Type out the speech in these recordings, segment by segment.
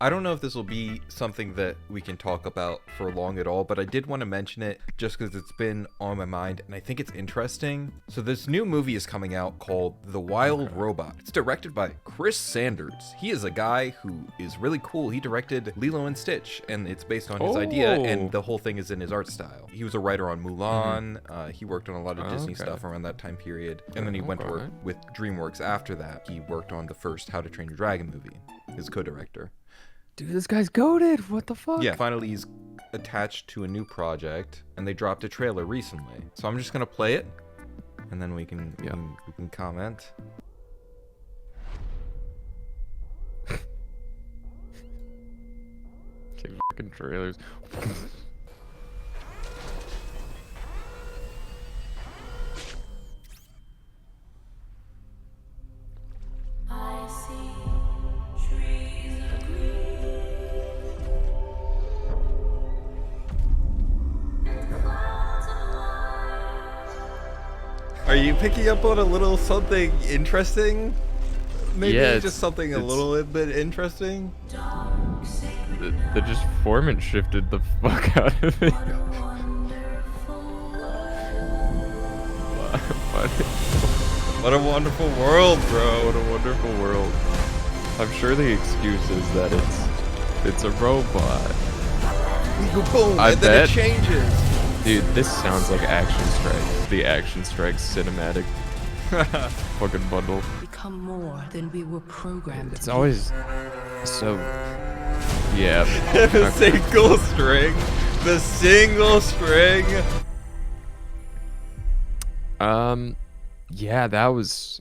I don't know if this will be something that we can talk about for long at all, but I did want to mention it just because it's been on my mind and I think it's interesting. So this new movie is coming out called The Wild Robot. It's directed by Chris Sanders. He is a guy who is really cool. He directed Lilo and Stitch, and it's based on his idea, and the whole thing is in his art style. He was a writer on Mulan. He worked on a lot of Disney stuff around that time period, and then he went to work with DreamWorks after that. He worked on the first How to Train Your Dragon movie. His co-director. Dude, this guy's goated. What the fuck? Yeah, finally he's attached to a new project, and they dropped a trailer recently. So I'm just gonna play it, and then we can comment. Okay, fucking trailers. Are you picking up on a little something interesting? Maybe Yeah, just something a little bit interesting? They just format shifted the fuck out of it. What a wonderful world, bro. What a wonderful world. I'm sure the excuse is that it's a robot. Boom, I and then bet. it changes. Dude, this sounds like Action Strike. The Action Strike cinematic fucking bundle. Become more than we were programmed It's to always so. Yeah. The single string. The single string. Yeah, that was.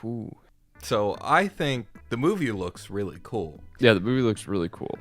Whew. So I think the movie looks really cool. Yeah, the movie looks really cool.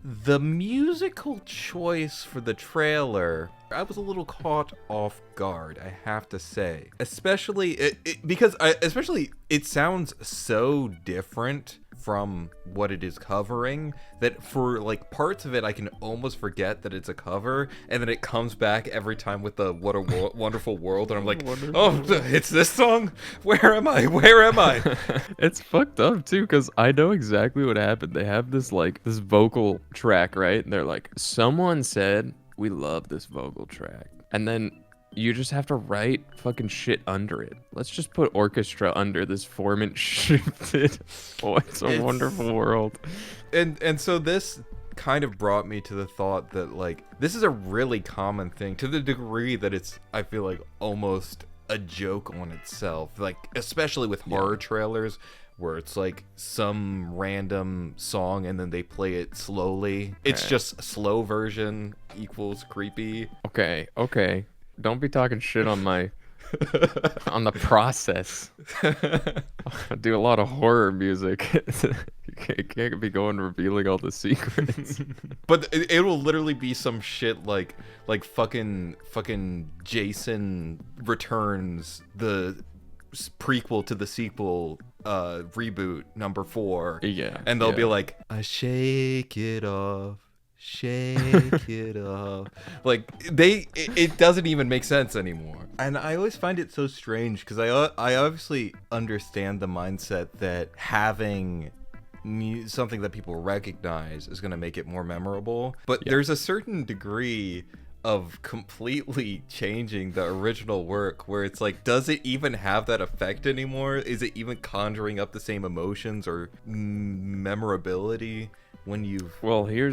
The musical choice for the trailer, I was a little caught off guard, I have to say. Especially because it sounds so different from what it is covering that for like parts of it I can almost forget that it's a cover, and then it comes back every time with the What a Wonderful World, and I'm like, oh, it's this song? Where am I? It's fucked up too, because I know exactly what happened. They have this vocal track, right? And they're like, someone said we love this vocal track, and then you just have to write fucking shit under it. Let's just put orchestra under this format shifted. Oh, it's a wonderful world. And so this kind of brought me to the thought that like this is a really common thing, to the degree that it's, I feel like, almost a joke on itself, like especially with horror trailers where it's like some random song and then they play it slowly. It's just slow version equals creepy. Okay. Don't be talking shit on my on the process. I do a lot of horror music. You can't be going revealing all the secrets. But it will literally be some shit like fucking Jason Returns, the prequel to the sequel reboot number 4. Yeah. And they'll be like, I shake it off. Shake it off. Like it doesn't even make sense anymore. And I always find it so strange because I obviously understand the mindset that having something that people recognize is going to make it more memorable, but there's a certain degree of completely changing the original work where it's like, does it even have that effect anymore? Is it even conjuring up the same emotions or memorability when you've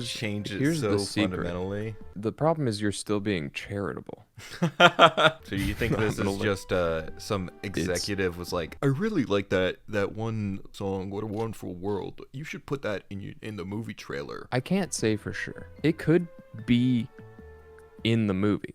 changed it so fundamentally? The problem is you're still being charitable. So you think this is just some executive was like, I really like that one song, What a Wonderful World, you should put that in the movie trailer? I can't say for sure. It could be in the movie.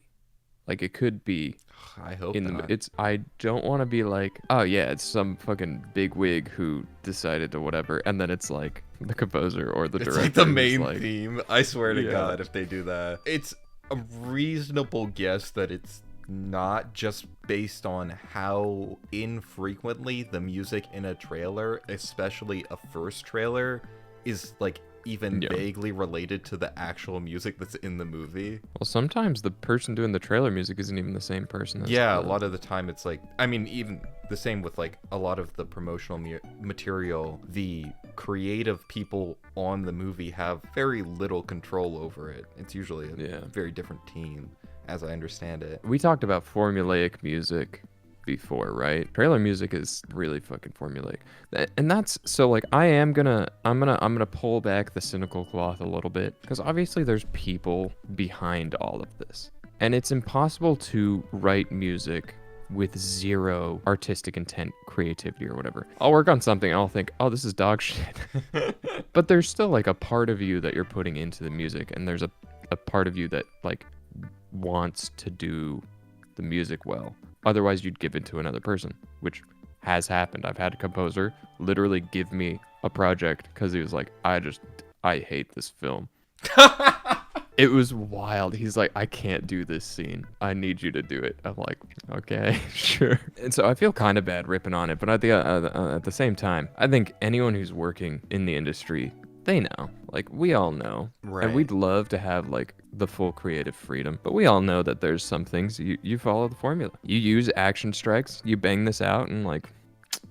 Like, it could be I hope in not. I don't want to be like, oh yeah, it's some fucking big wig who decided to whatever, and then it's like the composer or the director. It's like the who's main like, theme. I swear to God, if they do that. It's a reasonable guess that it's not just based on how infrequently the music in a trailer, especially a first trailer, is like even Yeah. vaguely related to the actual music that's in the movie. Well, sometimes the person doing the trailer music isn't even the same person as Yeah, a the... lot of the time it's like, I mean, even the same with like a lot of the promotional material, the creative people on the movie have very little control over it. It's usually a very different team, as I understand it. We talked about formulaic music before, right? Trailer music is really fucking formulaic. And that's so like I'm gonna pull back the cynical cloth a little bit, because obviously there's people behind all of this. And it's impossible to write music with zero artistic intent, creativity, or whatever. I'll work on something and I'll think, oh, this is dog shit. But there's still like a part of you that you're putting into the music, and there's a part of you that like wants to do the music well. Otherwise, you'd give it to another person, which has happened. I've had a composer literally give me a project because he was like, I hate this film. It was wild. He's like, I can't do this scene. I need you to do it. I'm like, okay, sure. And so I feel kind of bad ripping on it, but at the same time, I think anyone who's working in the industry, they know. Like, we all know. Right. And we'd love to have, like, the full creative freedom. But we all know that there's some things you follow the formula. You use action strikes. You bang this out in, like,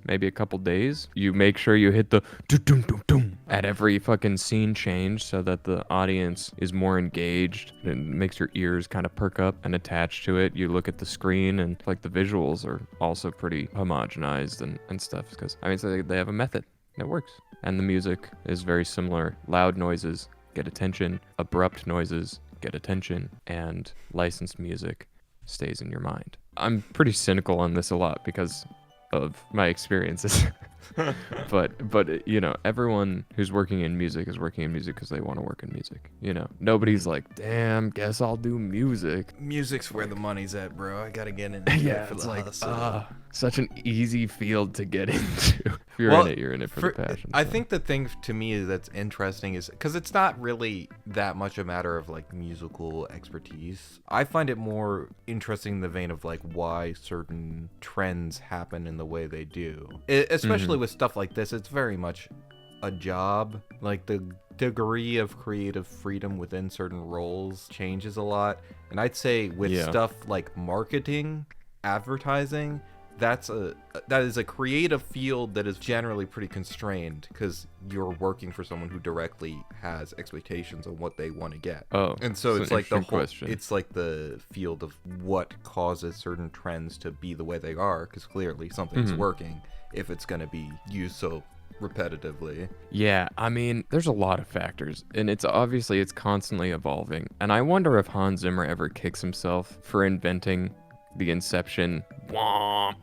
maybe a couple days. You make sure you hit the dum-dum-dum-dum at every fucking scene change so that the audience is more engaged and makes your ears kind of perk up and attach to it. You look at the screen and, like, the visuals are also pretty homogenized and stuff. Because, I mean, so they have a method. It works. And the music is very similar. Loud noises get attention, abrupt noises get attention, and licensed music stays in your mind. I'm pretty cynical on this a lot because of my experiences. but you know, everyone who's working in music is working in music because they want to work in music. You know, nobody's like, damn, guess I'll do music. Music's where the money's at, bro. I gotta get into it for It's the like hustle. such an easy field to get into. If you're Well, in it, you're in it for the passion. I so. think the thing to me that's interesting is because it's not really that much a matter of like musical expertise. I find it more interesting in the vein of like why certain trends happen in the way they do. Especially with stuff like this, it's very much a job. Like the degree of creative freedom within certain roles changes a lot. And I'd say with stuff like marketing, advertising, that is a creative field that is generally pretty constrained because you're working for someone who directly has expectations on what they want to get. Oh, and so that's it's an like the interesting whole, question. it's like the field of what causes certain trends to be the way they are, because clearly something's working if it's going to be used so repetitively. Yeah, I mean, there's a lot of factors, and it's constantly evolving. And I wonder if Hans Zimmer ever kicks himself for inventing the Inception womp.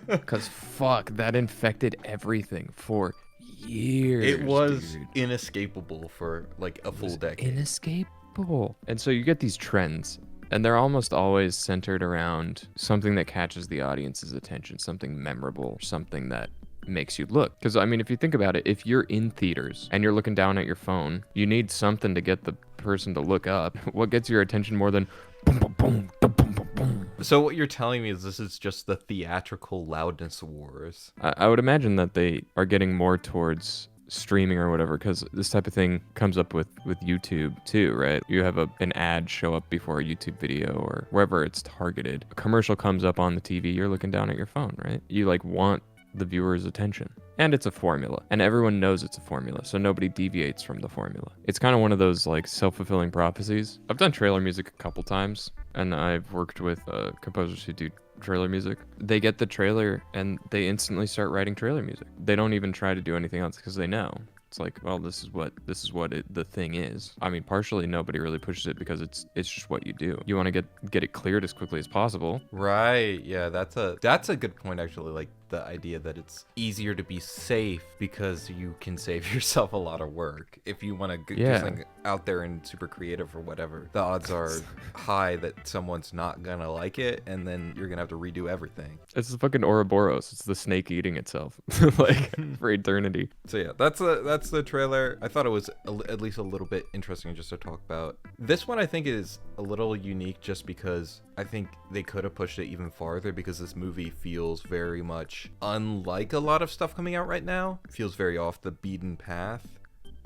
Because fuck, that infected everything for years. It was dude. inescapable for like a full decade. Inescapable. And so you get these trends, and they're almost always centered around something that catches the audience's attention, something memorable, something that makes you look. Because I mean, if you think about it, if you're in theaters and you're looking down at your phone, you need something to get the person to look up. What gets your attention more than boom, boom, boom, boom, boom, boom, boom? So what you're telling me is this is just the theatrical loudness wars. I would imagine that they are getting more towards streaming or whatever, because this type of thing comes up with YouTube too, right? You have an ad show up before a YouTube video or wherever it's targeted. A commercial comes up on the TV, you're looking down at your phone, right? You like want the viewer's attention. And it's a formula, and everyone knows it's a formula, so nobody deviates from the formula. It's kind of one of those like self-fulfilling prophecies. I've done trailer music a couple times, and I've worked with composers who do trailer music. They get the trailer and they instantly start writing trailer music. They don't even try to do anything else because they know. It's like, well, this is what the thing is. I mean, partially nobody really pushes it because it's just what you do. You want to get it cleared as quickly as possible. Right. Yeah, that's a good point actually. Like the idea that it's easier to be safe because you can save yourself a lot of work. If you want to do something out there and super creative or whatever, the odds are high that someone's not gonna like it, and then you're gonna have to redo everything. It's the fucking Ouroboros. It's the snake eating itself, like for eternity. So yeah, that's the trailer. I thought it was at least a little bit interesting just to talk about. This one I think is a little unique just because I think they could have pushed it even farther, because this movie feels very much unlike a lot of stuff coming out right now. It feels very off the beaten path.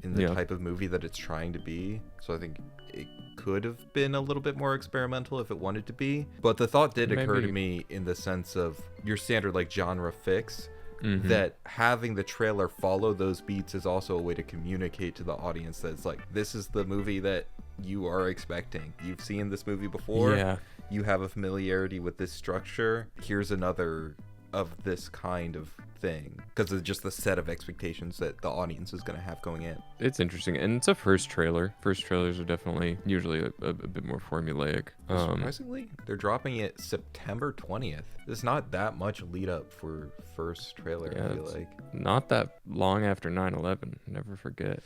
in the Yeah. type of movie that it's trying to be. So I think it could have been a little bit more experimental if it wanted to be. But the thought did occur to Maybe. me in the sense of your standard like genre fix, Mhm. that having the trailer follow those beats is also a way to communicate to the audience that it's like, this is the movie that you are expecting. You've seen this movie before. Yeah. You have a familiarity with this structure. Here's another of this kind of thing, because of just the set of expectations that the audience is going to have going in. It's interesting, and it's a first trailer. First trailers are definitely usually a bit more formulaic. Surprisingly, they're dropping it September 20th. There's not that much lead up for first trailer, Yeah, I feel it's like. not that long after 9/11. Never forget.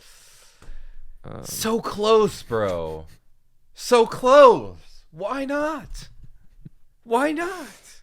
So close, bro. So close. Why not? Why not?